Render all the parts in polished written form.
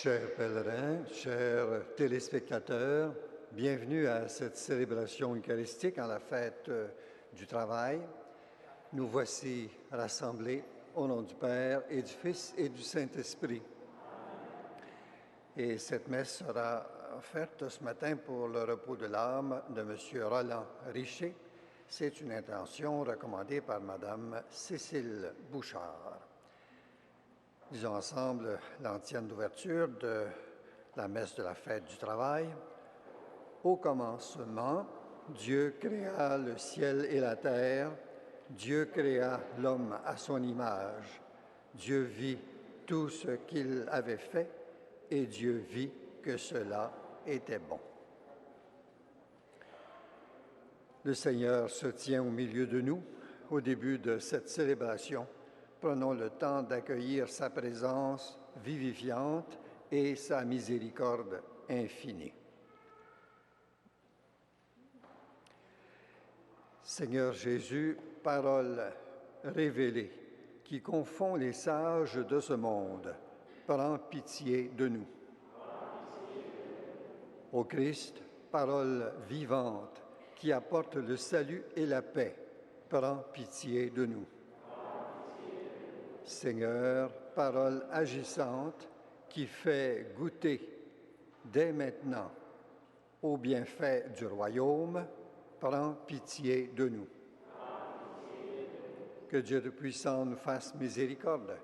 Chers pèlerins, chers téléspectateurs, bienvenue à cette célébration eucharistique en la fête du travail. Nous voici rassemblés au nom du Père et du Fils et du Saint-Esprit. Et cette messe sera offerte ce matin pour le repos de l'âme de M. Roland Richer. C'est une intention recommandée par Mme Cécile Bouchard. Disons ensemble l'antienne d'ouverture de la messe de la fête du travail. Au commencement, Dieu créa le ciel et la terre. Dieu créa l'homme à son image. Dieu vit tout ce qu'il avait fait et Dieu vit que cela était bon. Le Seigneur se tient au milieu de nous au début de cette célébration. Prenons le temps d'accueillir sa présence vivifiante et sa miséricorde infinie. Seigneur Jésus, parole révélée qui confond les sages de ce monde, prends pitié de nous. Ô Christ, parole vivante qui apporte le salut et la paix, prends pitié de nous. Seigneur, parole agissante qui fait goûter dès maintenant aux bienfaits du royaume, prends pitié de nous. Que Dieu Tout-Puissant nous fasse miséricorde,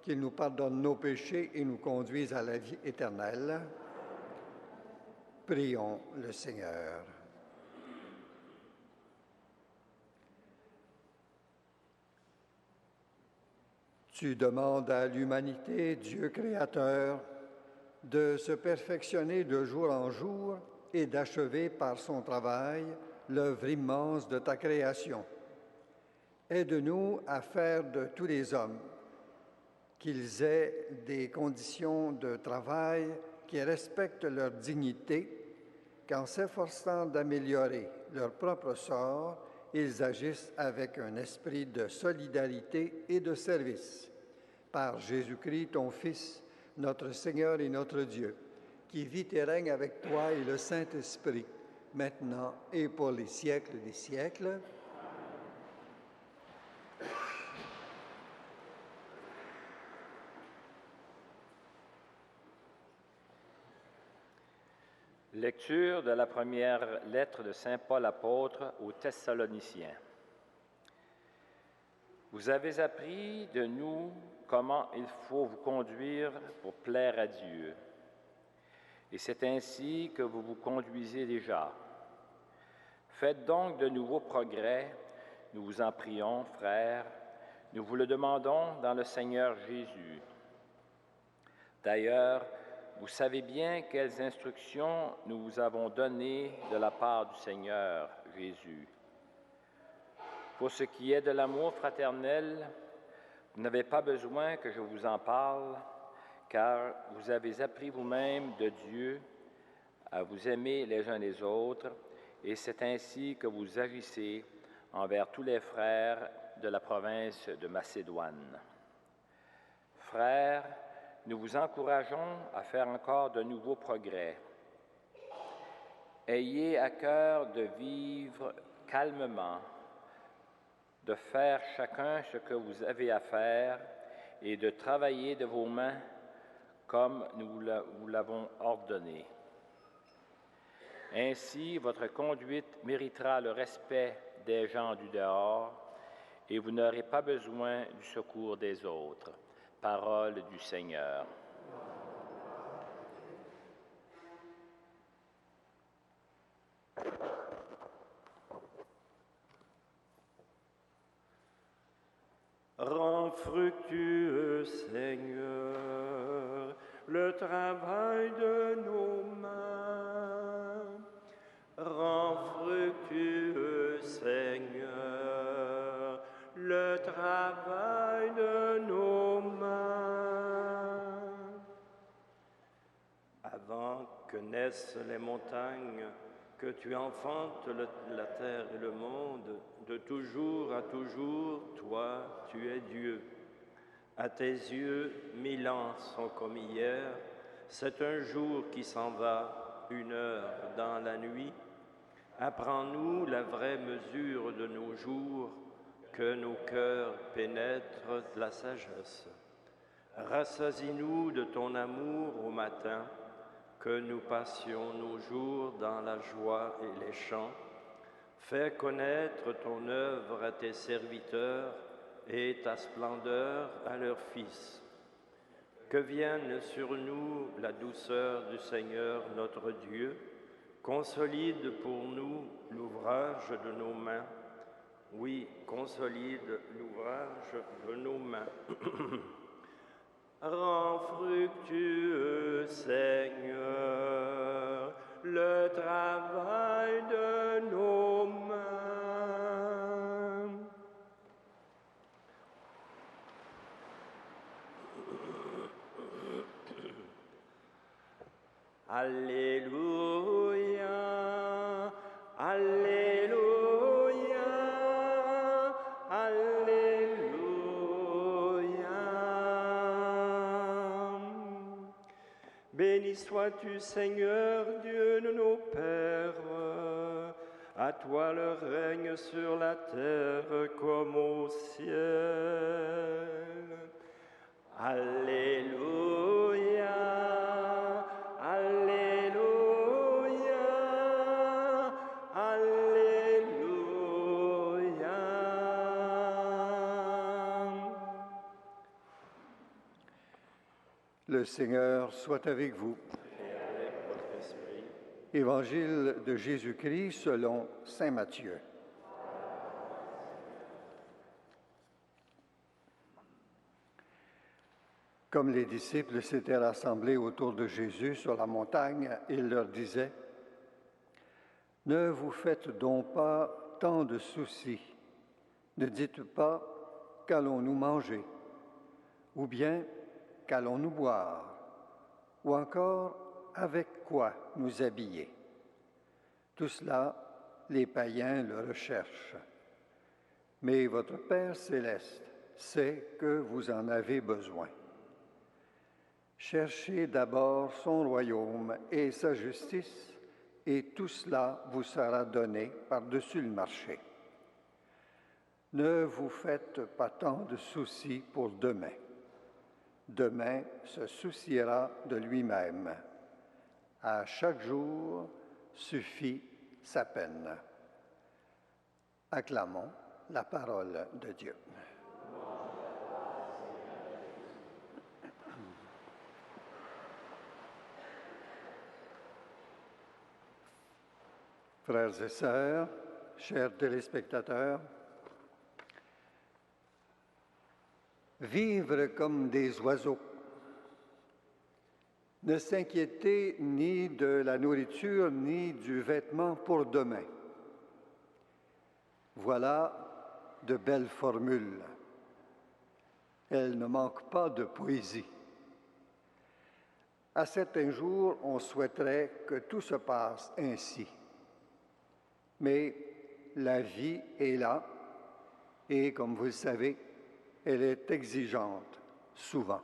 qu'il nous pardonne nos péchés et nous conduise à la vie éternelle. Prions le Seigneur. Tu demandes à l'humanité, Dieu créateur, de se perfectionner de jour en jour et d'achever par son travail l'œuvre immense de ta création. Aide-nous à faire de tous les hommes qu'ils aient des conditions de travail qui respectent leur dignité, qu'en s'efforçant d'améliorer leur propre sort, ils agissent avec un esprit de solidarité et de service. Par Jésus-Christ, ton Fils, notre Seigneur et notre Dieu, qui vit et règne avec toi et le Saint-Esprit, maintenant et pour les siècles des siècles. Lecture de la première lettre de Saint Paul apôtre aux Thessaloniciens. Vous avez appris de nous comment il faut vous conduire pour plaire à Dieu. Et c'est ainsi que vous vous conduisez déjà. Faites donc de nouveaux progrès, nous vous en prions, frères, nous vous le demandons dans le Seigneur Jésus. D'ailleurs, vous savez bien quelles instructions nous vous avons données de la part du Seigneur Jésus. Pour ce qui est de l'amour fraternel, vous n'avez pas besoin que je vous en parle, car vous avez appris vous-même de Dieu à vous aimer les uns les autres, et c'est ainsi que vous agissez envers tous les frères de la province de Macédoine. Frères, nous vous encourageons à faire encore de nouveaux progrès. Ayez à cœur de vivre calmement, de faire chacun ce que vous avez à faire et de travailler de vos mains comme nous vous l'avons ordonné. Ainsi, votre conduite méritera le respect des gens du dehors et vous n'aurez pas besoin du secours des autres. Parole du Seigneur. Rends fructueux, Seigneur, le travail de nos mains. Rends fructueux, Seigneur, le travail de nos mains. Avant que naissent les montagnes, que tu enfantes la terre et le monde, de toujours à toujours, toi, tu es Dieu. À tes yeux, 1000 ans sont comme hier, C'est un jour qui s'en va, une heure dans la nuit. Apprends-nous la vraie mesure de nos jours, que nos cœurs pénètrent la sagesse. Rassasie-nous de ton amour au matin, que nous passions nos jours dans la joie et les chants. Fais connaître ton œuvre à tes serviteurs et ta splendeur à leurs fils. Que vienne sur nous la douceur du Seigneur notre Dieu, consolide pour nous l'ouvrage de nos mains. Oui, consolide l'ouvrage de nos mains. Rends fructueux, Seigneur, le travail de nos mains. Alléluia, Alléluia, Alléluia. Béni sois-tu, Seigneur, Dieu de nos pères. À toi le règne sur la terre comme au ciel. Alléluia, Alléluia, Alléluia. Le Seigneur soit avec vous. Et avec votre esprit. Évangile de Jésus-Christ selon saint Matthieu. Comme les disciples s'étaient rassemblés autour de Jésus sur la montagne, il leur disait: « Ne vous faites donc pas tant de soucis. Ne dites pas: qu'allons-nous manger? Ou bien qu'allons-nous boire? Ou encore avec quoi nous habiller? Tout cela, les païens le recherchent. Mais votre Père céleste sait que vous en avez besoin. Cherchez d'abord son royaume et sa justice, et tout cela vous sera donné par-dessus le marché. Ne vous faites pas tant de soucis pour demain. Demain se souciera de lui-même. À chaque jour suffit sa peine. » Acclamons la parole de Dieu. Frères et sœurs, chers téléspectateurs, vivre comme des oiseaux, ne s'inquiéter ni de la nourriture ni du vêtement pour demain. Voilà de belles formules. Elles ne manquent pas de poésie. À certains jours, on souhaiterait que tout se passe ainsi. Mais la vie est là et, comme vous le savez, elle est exigeante, souvent.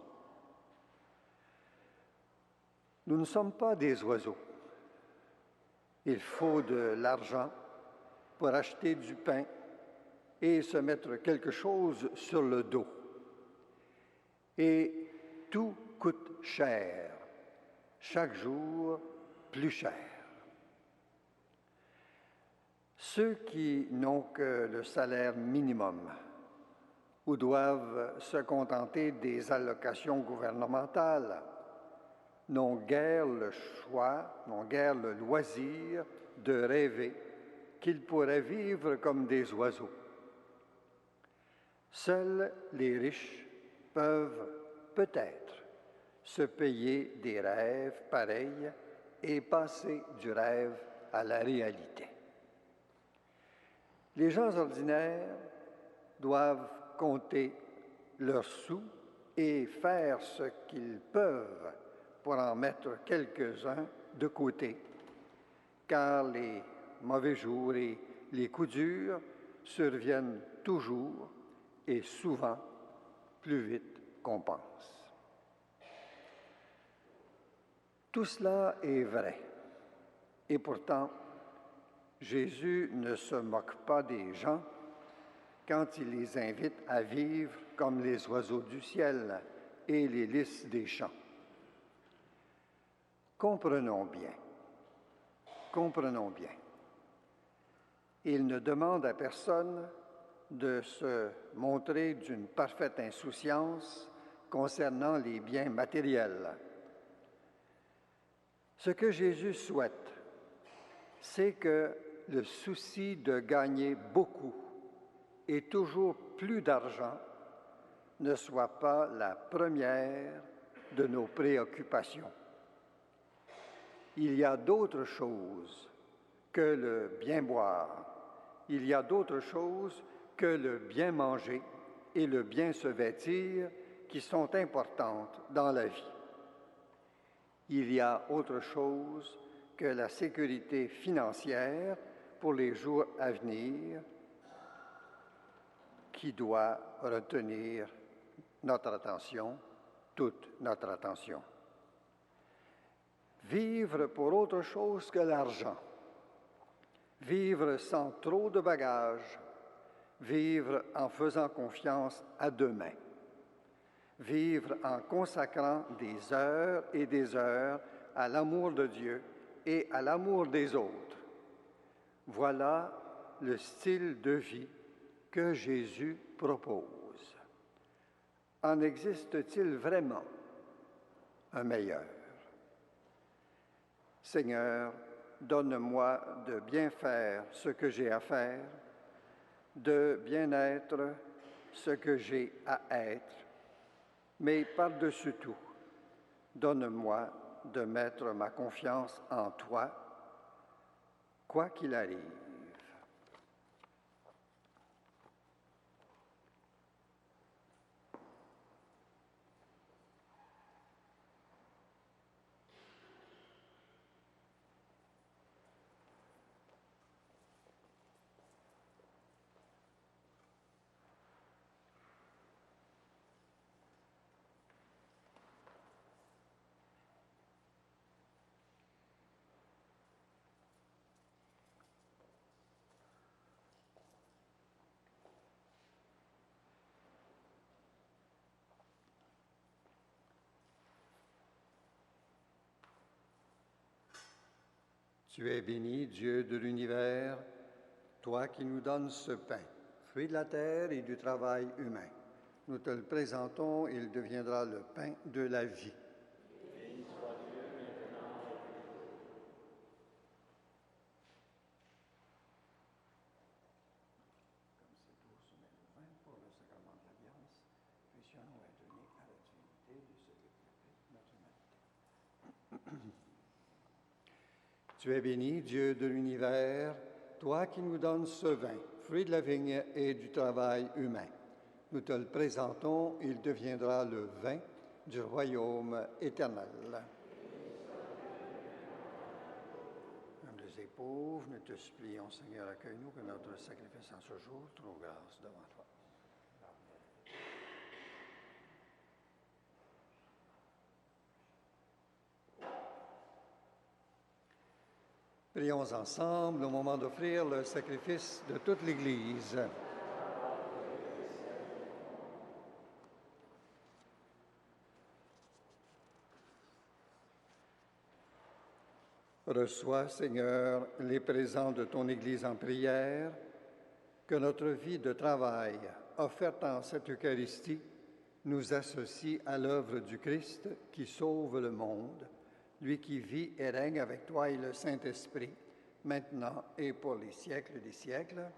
Nous ne sommes pas des oiseaux. Il faut de l'argent pour acheter du pain et se mettre quelque chose sur le dos. Et tout coûte cher, chaque jour plus cher. Ceux qui n'ont que le salaire minimum ou doivent se contenter des allocations gouvernementales n'ont guère le choix, n'ont guère le loisir de rêver qu'ils pourraient vivre comme des oiseaux. Seuls les riches peuvent peut-être se payer des rêves pareils et passer du rêve à la réalité. Les gens ordinaires doivent compter leurs sous et faire ce qu'ils peuvent pour en mettre quelques-uns de côté, car les mauvais jours et les coups durs surviennent toujours et souvent plus vite qu'on pense. Tout cela est vrai. Et pourtant, Jésus ne se moque pas des gens quand il les invite à vivre comme les oiseaux du ciel et les lys des champs. Comprenons bien. Il ne demande à personne de se montrer d'une parfaite insouciance concernant les biens matériels. Ce que Jésus souhaite, c'est que le souci de gagner beaucoup et toujours plus d'argent ne soit pas la première de nos préoccupations. Il y a d'autres choses que le bien boire, il y a d'autres choses que le bien manger et le bien se vêtir qui sont importantes dans la vie. Il y a autre chose que la sécurité financière pour les jours à venir qui doit retenir notre attention, toute notre attention. Vivre pour autre chose que l'argent, vivre sans trop de bagages, vivre en faisant confiance à demain, vivre en consacrant des heures et des heures à l'amour de Dieu et à l'amour des autres. Voilà le style de vie que Jésus propose. En existe-t-il vraiment un meilleur? Seigneur, donne-moi de bien faire ce que j'ai à faire, de bien être ce que j'ai à être, mais par-dessus tout, donne-moi de mettre ma confiance en toi, quoi qu'il arrive. Tu es béni, Dieu de l'univers, toi qui nous donnes ce pain, fruit de la terre et du travail humain. Nous te le présentons, il deviendra le pain de la vie. Béni soit Dieu maintenant et toujours. Comme cet eau soumet le vin pour le sacrement de l'alliance, puissions-nous être unis à la divinité de celui qui a pris notre humanité. Tu es béni, Dieu de l'univers, toi qui nous donnes ce vin, fruit de la vigne et du travail humain. Nous te le présentons, il deviendra le vin du royaume éternel. Humbles et pauvres, nous te supplions, Seigneur, accueille-nous, que notre sacrifice en ce jour trouve grâce devant toi. Prions ensemble au moment d'offrir le sacrifice de toute l'Église. Reçois, Seigneur, les présents de ton Église en prière, que notre vie de travail offerte en cette Eucharistie nous associe à l'œuvre du Christ qui sauve le monde, lui qui vit et règne avec toi et le Saint-Esprit, maintenant et pour les siècles des siècles. Amen.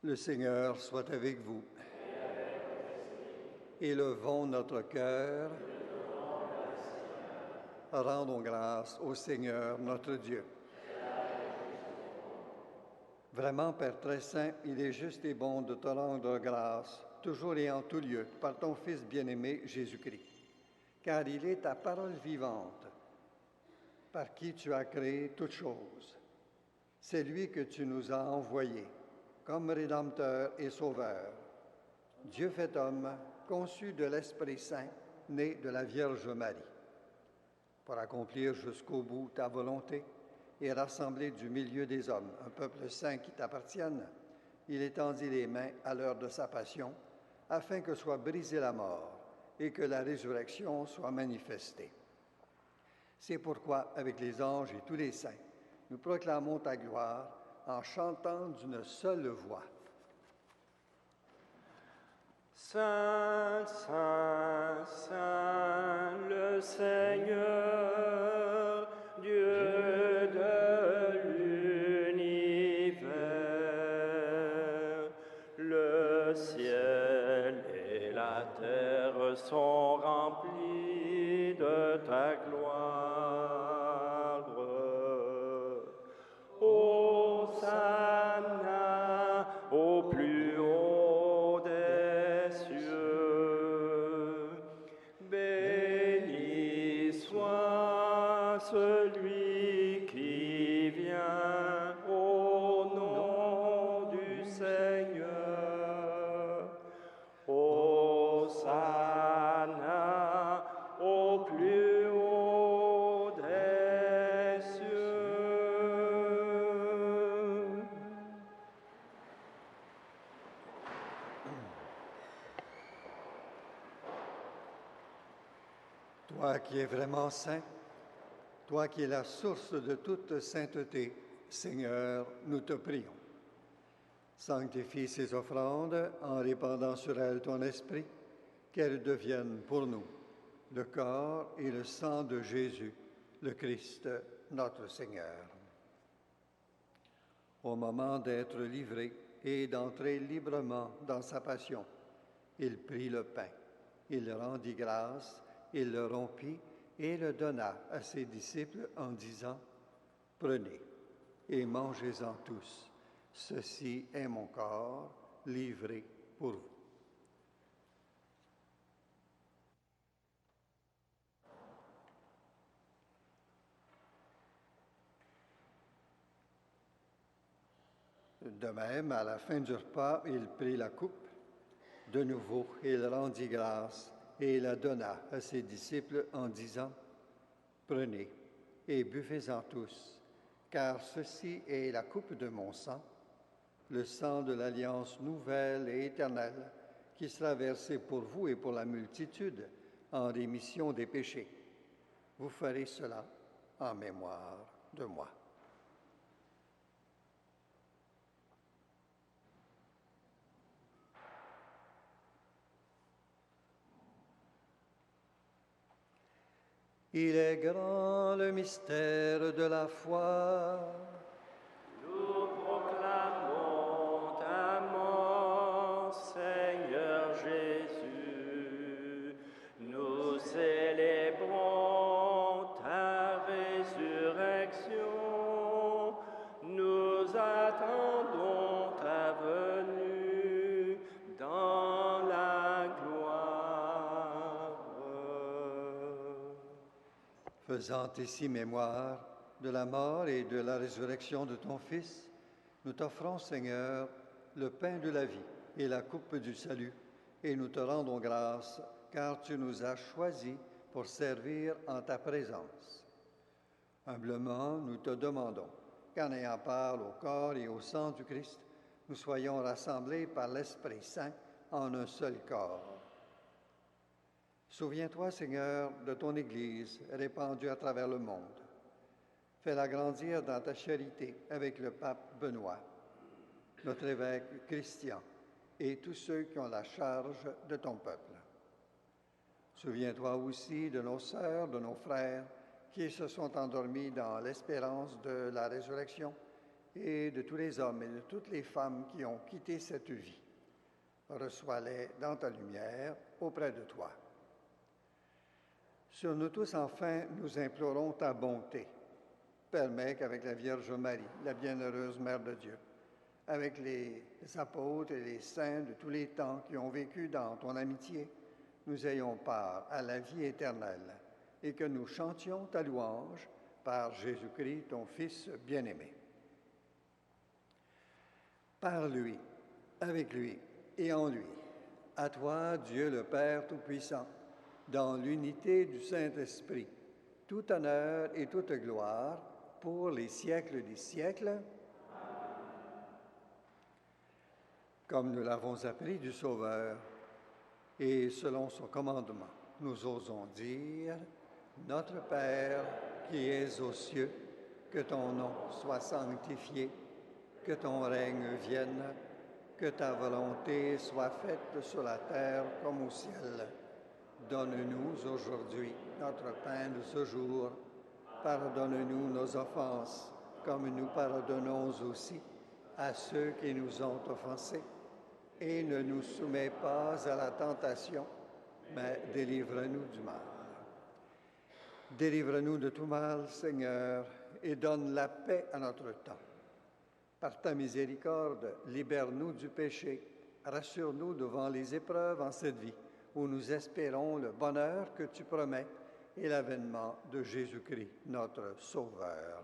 Le Seigneur soit avec vous. Élevons notre cœur. Rendons grâce au Seigneur notre Dieu. Vraiment, Père très saint, il est juste et bon de te rendre grâce, toujours et en tout lieu, par ton Fils bien-aimé Jésus-Christ, car il est ta parole vivante, par qui tu as créé toutes choses. C'est lui que tu nous as envoyé comme Rédempteur et Sauveur. Dieu fait homme, conçu de l'Esprit Saint, né de la Vierge Marie. Pour accomplir jusqu'au bout ta volonté et rassembler du milieu des hommes un peuple saint qui t'appartienne, il étendit les mains à l'heure de sa passion, afin que soit brisée la mort et que la résurrection soit manifestée. C'est pourquoi, avec les anges et tous les saints, nous proclamons ta gloire en chantant d'une seule voix. Saint, Saint, Saint, le Seigneur, Dieu de l'univers, le ciel et la terre sont remplis de ta gloire. Hosanna au plus haut des cieux. Béni soit celui qui vient au nom du Seigneur. Hosanna au plus haut des cieux. Toi qui es vraiment saint, toi qui es la source de toute sainteté, Seigneur, nous te prions. Sanctifie ces offrandes en répandant sur elles ton esprit, qu'elles deviennent pour nous le corps et le sang de Jésus, le Christ, notre Seigneur. Au moment d'être livré et d'entrer librement dans sa passion, il prit le pain, il rendit grâce, il le rompit et le donna à ses disciples en disant, « Prenez et mangez-en tous. Ceci est mon corps livré pour vous. » De même, à la fin du repas, il prit la coupe. De nouveau, il rendit grâce et la donna à ses disciples en disant, « Prenez et buvez-en tous, car ceci est la coupe de mon sang, le sang de l'alliance nouvelle et éternelle qui sera versé pour vous et pour la multitude en rémission des péchés. Vous ferez cela en mémoire de moi. » Il est grand le mystère de la foi. Nous proclamons ta mort, Seigneur Jésus. Nous célébrons ta résurrection. Nous attendons ta venue dans la gloire. Faisant ici mémoire de la mort et de la résurrection de ton Fils, nous t'offrons, Seigneur, le pain de la vie et la coupe du salut, et nous te rendons grâce, car tu nous as choisis pour servir en ta présence. Humblement, nous te demandons qu'en ayant part au corps et au sang du Christ, nous soyons rassemblés par l'Esprit Saint en un seul corps. Souviens-toi, Seigneur, de ton Église répandue à travers le monde. Fais-la grandir dans ta charité avec le pape Benoît, notre évêque Christian et tous ceux qui ont la charge de ton peuple. Souviens-toi aussi de nos sœurs, de nos frères qui se sont endormis dans l'espérance de la résurrection et de tous les hommes et de toutes les femmes qui ont quitté cette vie. Reçois-les dans ta lumière auprès de toi. Sur nous tous, enfin, nous implorons ta bonté. Permets qu'avec la Vierge Marie, la bienheureuse Mère de Dieu, avec les apôtres et les saints de tous les temps qui ont vécu dans ton amitié, nous ayons part à la vie éternelle et que nous chantions ta louange par Jésus-Christ, ton Fils bien-aimé. Par lui, avec lui et en lui, à toi, Dieu le Père Tout-Puissant, dans l'unité du Saint-Esprit, tout honneur et toute gloire pour les siècles des siècles. Comme nous l'avons appris du Sauveur, et selon son commandement, nous osons dire, Notre Père qui es aux cieux, que ton nom soit sanctifié, que ton règne vienne, que ta volonté soit faite sur la terre comme au ciel. Donne-nous aujourd'hui notre pain de ce jour. Pardonne-nous nos offenses, comme nous pardonnons aussi à ceux qui nous ont offensés. Et ne nous soumets pas à la tentation, mais délivre-nous du mal. Délivre-nous de tout mal, Seigneur, et donne la paix à notre temps. Par ta miséricorde, libère-nous du péché. Rassure-nous devant les épreuves en cette vie, où nous espérons le bonheur que tu promets et l'avènement de Jésus-Christ, notre Sauveur.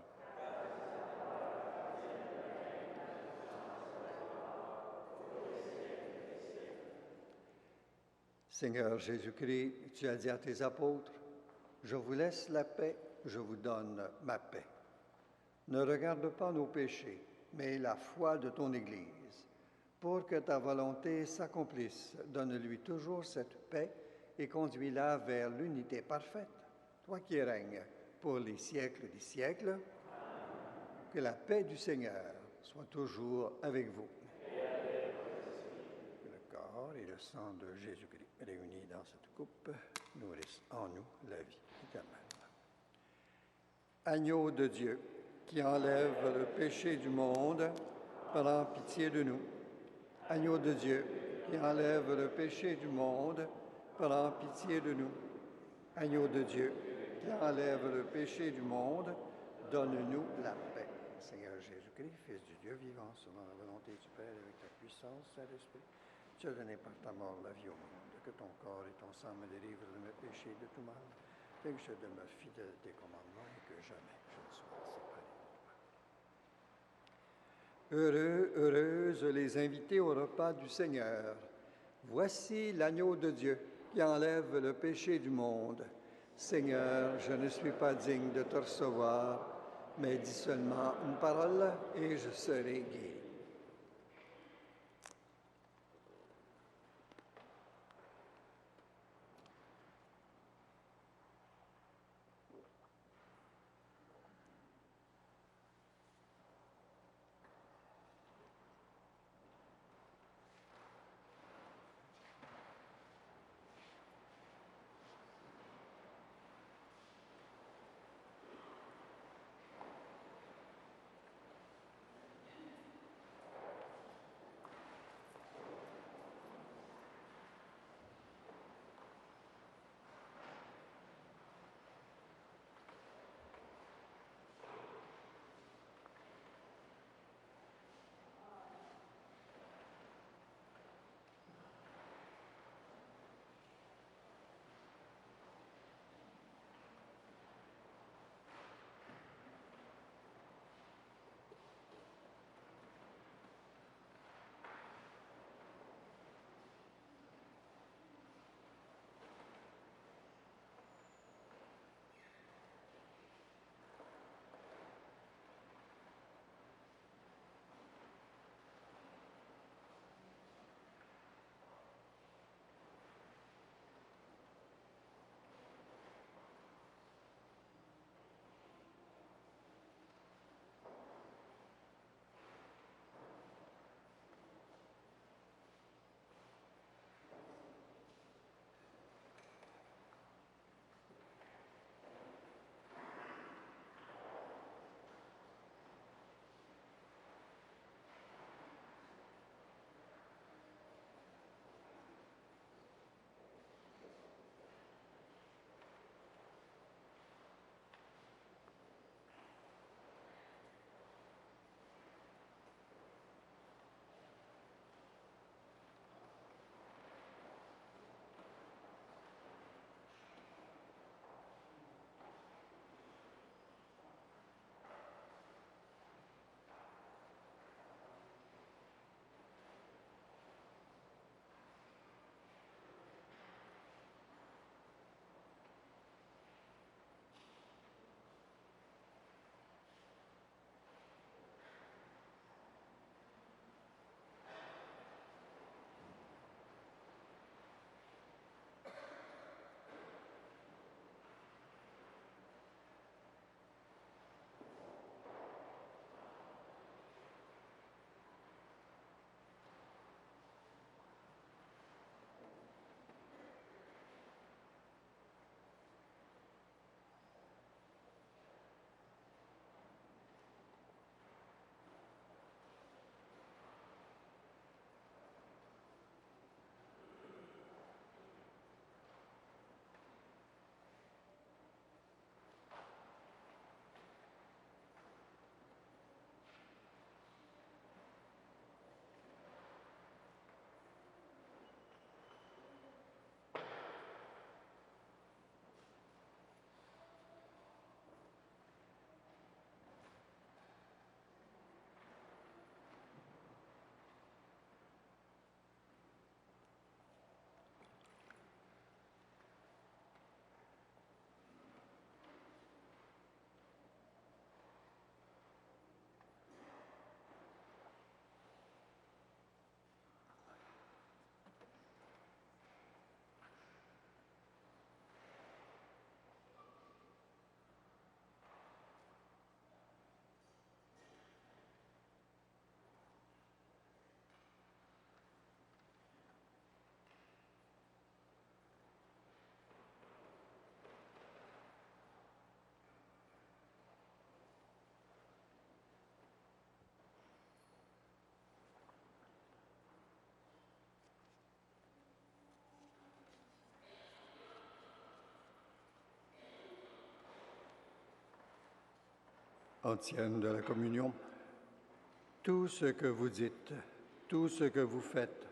Seigneur Jésus-Christ, tu as dit à tes apôtres, « Je vous laisse la paix, je vous donne ma paix. » Ne regarde pas nos péchés, mais la foi de ton Église. Pour que ta volonté s'accomplisse, donne-lui toujours cette paix et conduis-la vers l'unité parfaite, toi qui règnes pour les siècles des siècles. Que la paix du Seigneur soit toujours avec vous. Que le corps et le sang de Jésus-Christ réunis dans cette coupe nourrissent en nous la vie éternelle. Agneau de Dieu, qui enlève le péché du monde, prends pitié de nous. Agneau de Dieu, qui enlève le péché du monde, prends pitié de nous. Agneau de Dieu, qui enlève le péché du monde, donne-nous la paix. Seigneur Jésus-Christ, Fils du Dieu vivant, selon la volonté du Père, avec ta puissance, Saint-Esprit, tu as donné par ta mort la vie au monde. Que ton corps et ton sang me délivrent de mes péchés et de tout mal, et que je demeure fidèle à tes commandements et que jamais je ne sois séparé de toi. Heureuses les invités au repas du Seigneur. Voici l'agneau de Dieu qui enlève le péché du monde. Seigneur, je ne suis pas digne de te recevoir, mais dis seulement une parole et je serai guéri. ancienne de la communion. Tout ce que vous dites, tout ce que vous faites,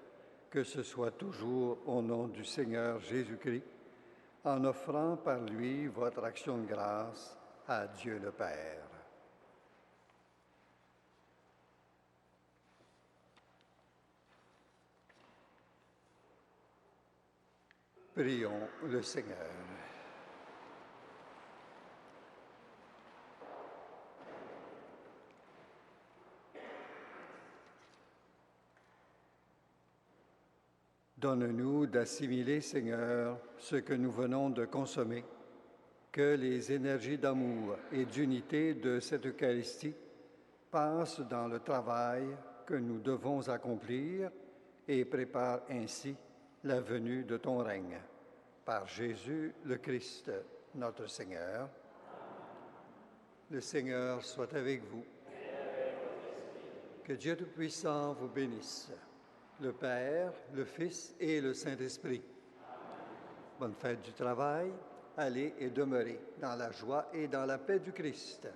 que ce soit toujours au nom du Seigneur Jésus-Christ, en offrant par lui votre action de grâce à Dieu le Père. Prions le Seigneur. Donne-nous d'assimiler, Seigneur, ce que nous venons de consommer, que les énergies d'amour et d'unité de cette Eucharistie passent dans le travail que nous devons accomplir et préparent ainsi la venue de ton règne. Par Jésus le Christ, notre Seigneur. Le Seigneur soit avec vous. Que Dieu Tout-Puissant vous bénisse, le Père, le Fils et le Saint-Esprit. Bonne fête du travail. Allez et demeurez dans la joie et dans la paix du Christ.